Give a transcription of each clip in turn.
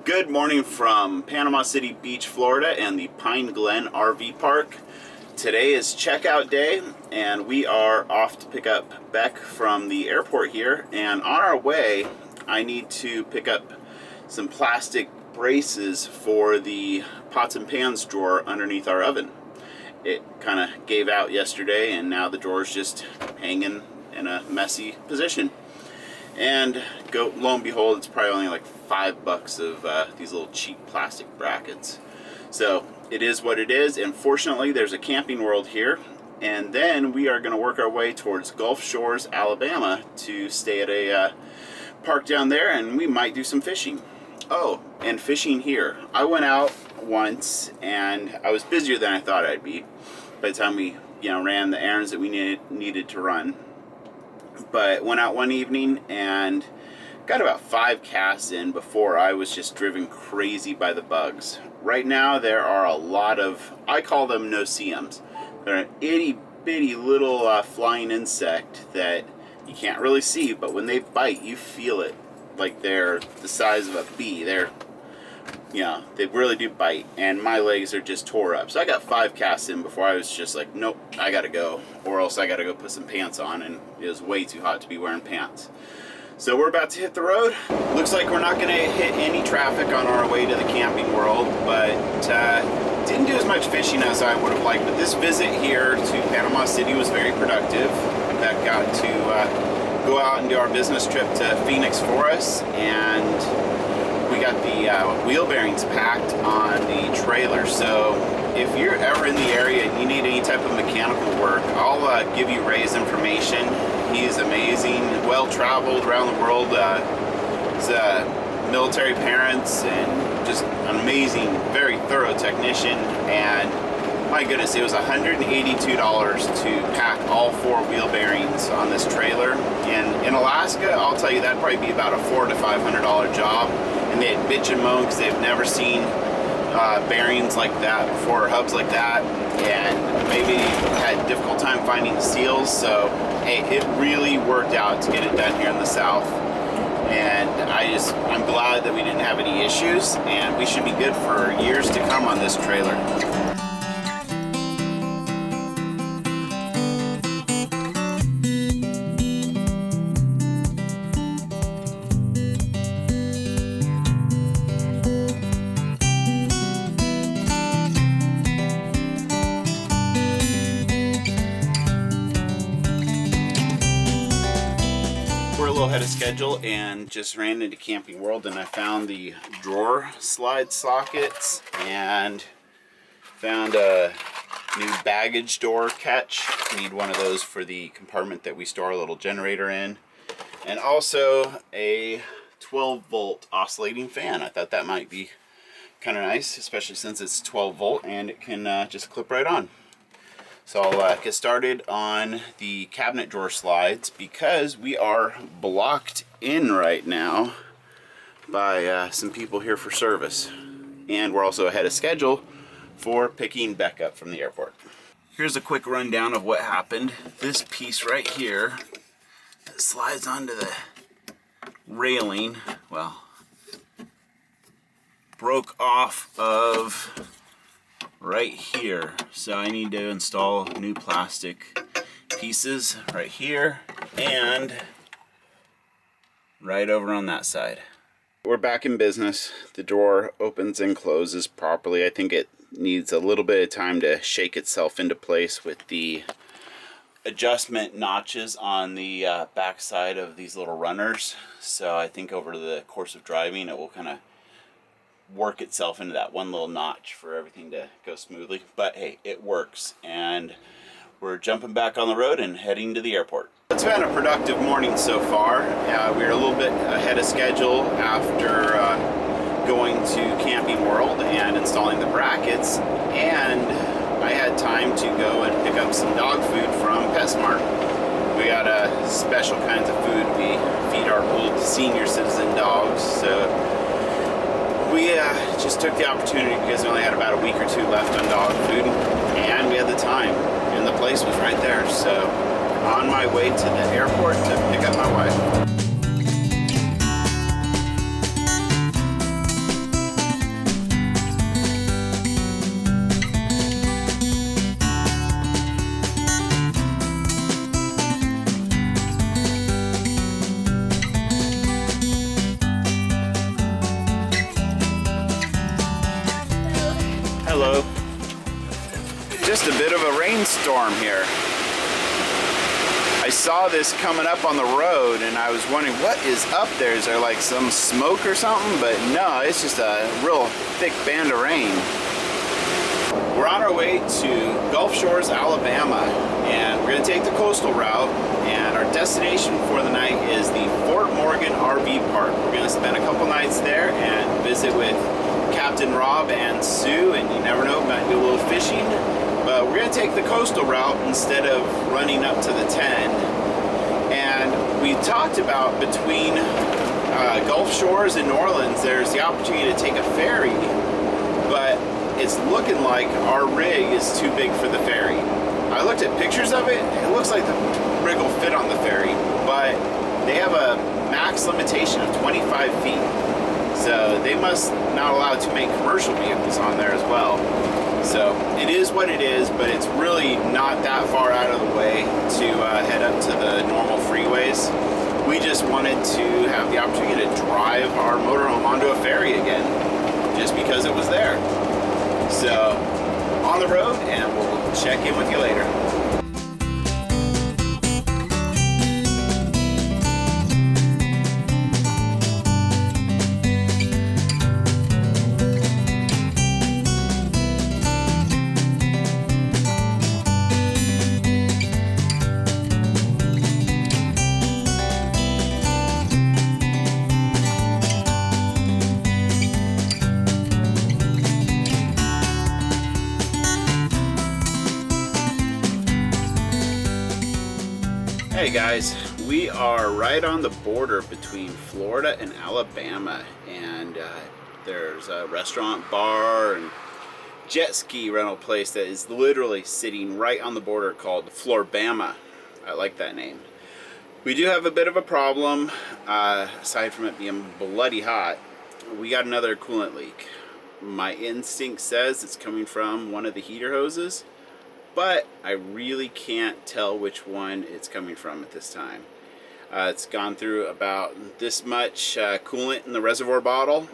Good morning from Panama City Beach, Florida and the Pine Glen RV Park. Today is checkout day and we are off to pick up Beck from the airport here, and on our way I need to pick up some plastic braces for the pots and pans drawer underneath our oven. It kind of gave out yesterday and now the drawer's just hanging in a messy position. And lo and behold, it's probably only like $5 of these little cheap plastic brackets. So it is what it is, and fortunately there's a Camping World here, and then we are going to work our way towards Gulf Shores, Alabama to stay at a park down there, and we might do some fishing. Oh, and fishing here. I went out once and I was busier than I thought I'd be by the time we ran the errands that we needed to run. But went out one evening and got about 5 casts in before I was just driven crazy by the bugs. Right now there are a lot of, I call them no-see-ums. They're an itty bitty little flying insect that you can't really see, but when they bite you feel it like they're the size of a bee. They really do bite, and my legs are just tore up. So I got 5 casts in before I was just like, nope, I gotta go, or else I gotta go put some pants on, and it was way too hot to be wearing pants. So we're about to hit the road. Looks like we're not gonna hit any traffic on our way to the Camping World, but didn't do as much fishing as I would have liked. But this visit here to Panama City was very productive. That got to go out and do our business trip to Phoenix for us, and we got the wheel bearings packed on the trailer. So if you're ever in the area and you need any type of mechanical work, I'll give you Ray's information. He's amazing, well-traveled around the world. He's military parents and just an amazing, very thorough technician. And my goodness, it was $182 to pack all 4 wheel bearings on this trailer. And in Alaska, I'll tell you, that'd probably be about a $400 to $500 job. And they had bitch and moan because they've never seen bearings like that before, or hubs like that, and maybe had a difficult time finding the seals. So hey, it really worked out to get it done here in the south, and I'm glad that we didn't have any issues, and we should be good for years to come on this trailer. Ahead of schedule and just ran into Camping World, and I found the drawer slide sockets and found a new baggage door catch. Need one of those for the compartment that we store a little generator in, and also a 12-volt oscillating fan. I thought that might be kind of nice, especially since it's 12 volt and it can just clip right on. So I'll get started on the cabinet drawer slides because we are blocked in right now by some people here for service. And we're also ahead of schedule for picking Beck up from the airport. Here's a quick rundown of what happened. This piece right here that slides onto the railing, well, broke off of right here, so I need to install new plastic pieces right here and right over on that side. We're back in business. The drawer opens and closes properly. I think it needs a little bit of time to shake itself into place with the adjustment notches on the back side of these little runners. So I think over the course of driving it will kind of work itself into that one little notch for everything to go smoothly. But hey, it works, and we're jumping back on the road and heading to the airport. It's been a productive morning so far. We're a little bit ahead of schedule after going to Camping World and installing the brackets, and I had time to go and pick up some dog food from PetSmart. We got special kinds of food we feed our old senior citizen dogs, so we just took the opportunity because we only had about a week or 2 left on dog food, and we had the time, and the place was right there. So on my way to the airport to pick up my wife. Hello. Just a bit of a rainstorm here. I saw this coming up on the road and I was wondering what is up there. Is there like some smoke or something? But no, it's just a real thick band of rain. We're on our way to Gulf Shores, Alabama, and we're going to take the coastal route, and our destination for the night is the Fort Morgan RV Park. We're going to spend a couple nights there and visit with Captain Rob and Sue, and you never know, might do a little fishing. But we're going to take the coastal route instead of running up to the 10. And we talked about between Gulf Shores and New Orleans, there's the opportunity to take a ferry, but it's looking like our rig is too big for the ferry. I looked at pictures of it, it looks like the rig will fit on the ferry, but they have a max limitation of 25 feet. So they must not allow too many commercial vehicles on there as well. So it is what it is, but it's really not that far out of the way to head up to the normal freeways. We just wanted to have the opportunity to drive our motorhome onto a ferry again, just because it was there. So on the road, and we'll check in with you later. Hey guys, we are right on the border between Florida and Alabama, and there's a restaurant, bar, and jet ski rental place that is literally sitting right on the border called Florbama. I like that name. We do have a bit of a problem, aside from it being bloody hot. We got another coolant leak. My instinct says it's coming from one of the heater hoses, but I really can't tell which one it's coming from at this time. It's gone through about this much coolant in the reservoir bottle.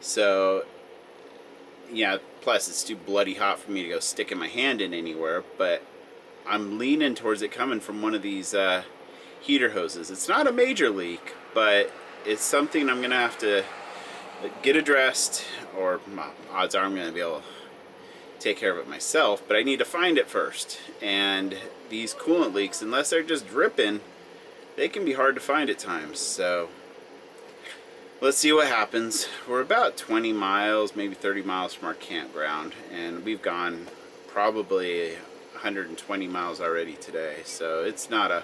So, yeah, plus it's too bloody hot for me to go sticking my hand in anywhere, but I'm leaning towards it coming from one of these heater hoses. It's not a major leak, but it's something I'm gonna have to get addressed, or odds are I'm gonna be able to take care of it myself, but I need to find it first. And these coolant leaks, unless they're just dripping, they can be hard to find at times. So let's see what happens. We're about 20 miles, maybe 30 miles from our campground, and we've gone probably 120 miles already today. So it's not a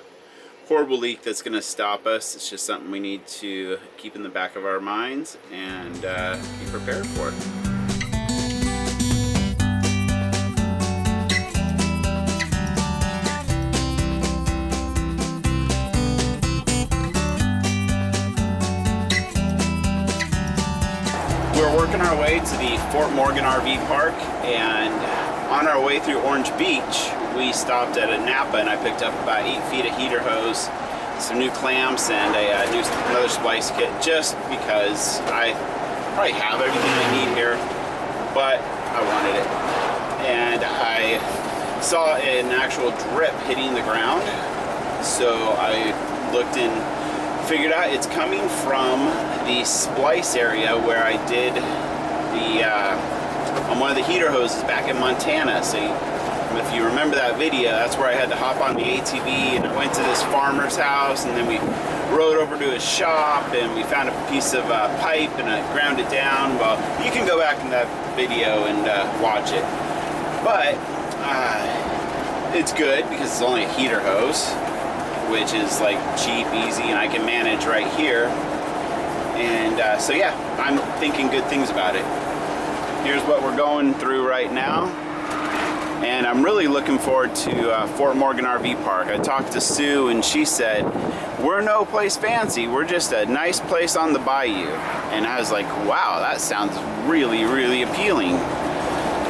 horrible leak that's going to stop us. It's just something we need to keep in the back of our minds and be prepared for. We're working our way to the Fort Morgan RV Park, and on our way through Orange Beach, we stopped at a Napa and I picked up about 8 feet of heater hose, some new clamps, and another splice kit, just because I probably have everything I need here, but I wanted it. And I saw an actual drip hitting the ground, so I looked and figured out it's coming from the splice area where I did the on one of the heater hoses back in Montana. So if you remember that video, that's where I had to hop on the ATV and I went to this farmer's house, and then we rode over to his shop and we found a piece of pipe and I ground it down. Well, you can go back in that video and watch it, but it's good because it's only a heater hose, which is like cheap, easy, and I can manage right here. And so yeah, I'm thinking good things about it. Here's what we're going through right now, and I'm really looking forward to Fort Morgan RV Park. I talked to Sue and she said, we're no place fancy, we're just a nice place on the bayou. And I was like, wow, that sounds really, really appealing.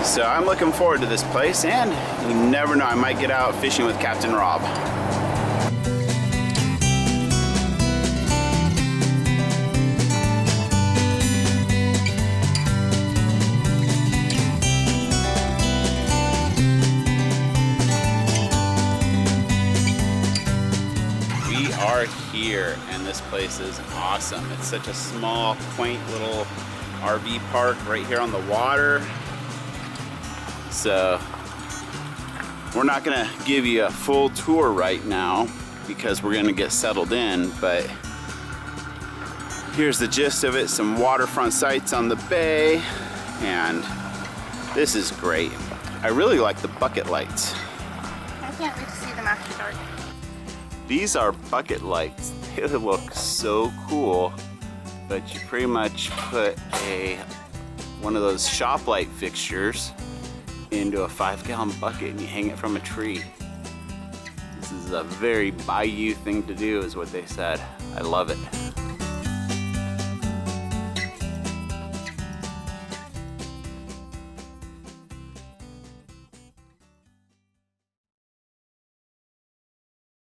So I'm looking forward to this place, and you never know, I might get out fishing with Captain Rob. here, and this place is awesome. It's such a small, quaint little RV park right here on the water. So we're not gonna give you a full tour right now because we're gonna get settled in, but here's the gist of it. Some waterfront sites on the bay, and this is great. I really like the bucket lights. I can't wait to see them after dark. These are bucket lights. They look so cool, but you pretty much put one of those shop light fixtures into a 5-gallon bucket and you hang it from a tree. This is a very bayou thing to do, is what they said. I love it.